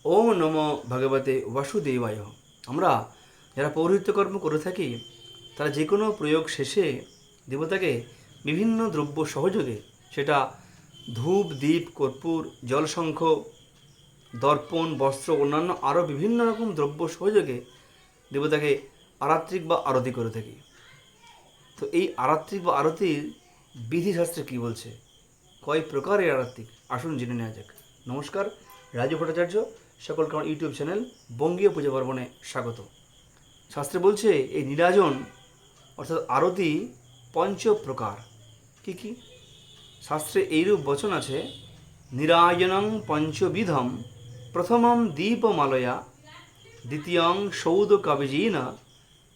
ওম নমো ভগবতে বাসুদেবায়। আমরা যারা পৌরোহিত্য কর্ম করে থাকি তারা যে কোনো প্রয়োগ শেষে দেবতাকে বিভিন্ন দ্রব্য সহযোগে, সেটা ধূপ, দীপ, কর্পূর, জলশঙ্খ, দর্পণ, বস্ত্র, অন্যান্য আরও বিভিন্ন রকম দ্রব্য সহযোগে দেবতাকে আরাত্রিক বা আরতি করে থাকি। তো এই আরাত্রিক বা আরতির বিধিশাস্ত্রে কী বলছে, কয় প্রকারের আরাত্রিক, আসুন জেনে নেওয়া যাক। নমস্কার, রাজু ভট্টাচার্য, সকলকে আমার ইউটিউব চ্যানেল বঙ্গীয় পূজা পার্বণে স্বাগত। শাস্ত্রে বলছে এই নীরাজন অর্থাৎ আরতি পঞ্চ প্রকার। কী কী? শাস্ত্রে এইরূপ বচন আছে, নীরাজনং পঞ্চবিধম, প্রথমং দীপমালয়া, দ্বিতীয়ং সৌদ কাবিজেন,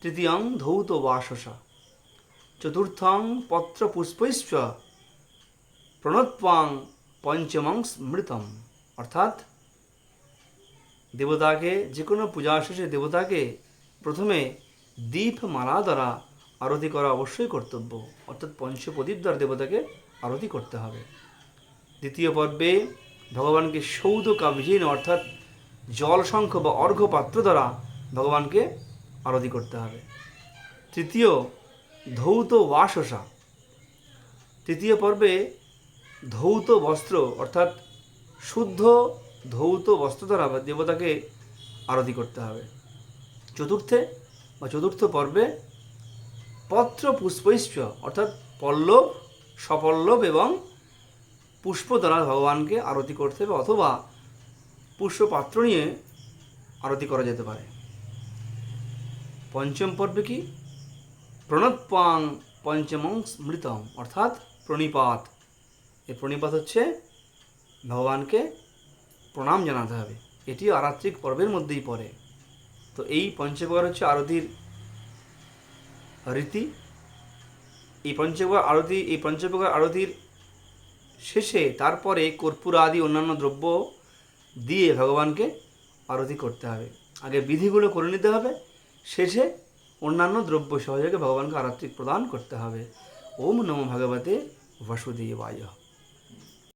তৃতীয়ং ধৌত বাসসা, চতুর্থং পত্রপুষ্পৈশ্চ, প্রণত্বাং পঞ্চমং স্মৃতম। অর্থাৎ দেবতাকে যে কোনো পূজা শেষে দেবতাকে প্রথমে দীপমালা দ্বারা আরতি করা অবশ্যই কর্তব্য, অর্থাৎ পঞ্চপ্রদীপ দ্বারা দেবতাকে আরতি করতে হবে। দ্বিতীয় পর্বে ভগবানকে সৌদ কাবিজেন অর্থাৎ জলশঙ্খ বা অর্ঘ্যপাত্র দ্বারা ভগবানকে আরতি করতে হবে। তৃতীয় ধৌত বাসসা, তৃতীয় পর্বে ধৌত বস্ত্র অর্থাৎ শুদ্ধ ধৌত বস্ত্র দ্বারা দেবতাকে আরতি করতে হবে। চতুর্থ পর্বে পত্র পুষ্পৈশ্চ অর্থাৎ পল্লব, সপল্লব এবং পুষ্প দ্বারা ভগবানকে আরতি করতে হবে, অথবা পুষ্পপাত্র নিয়ে আরতি করা যেতে পারে। পঞ্চম পর্বে কি? প্রণত্বাং পঞ্চমং স্মৃতম অর্থাৎ প্রণিপাত। এই প্রণিপাত হচ্ছে ভগবানকে প্রণাম জানাতে হবে, এটিও আরাত্রিক পর্বের মধ্যেই পড়ে। তো এই পঞ্চপ্রকার হচ্ছে আরতির রীতি। এই পঞ্চপ্রকার আরতির শেষে তারপরে কর্পূর আদি অন্যান্য দ্রব্য দিয়ে ভগবানকে আরতি করতে হবে। আগে বিধিগুলো করে নিতে হবে, শেষে অন্যান্য দ্রব্য সহযোগে ভগবানকে আরাত্রিক প্রদান করতে হবে। ওম নমো ভগবতে বাসুদেবায়।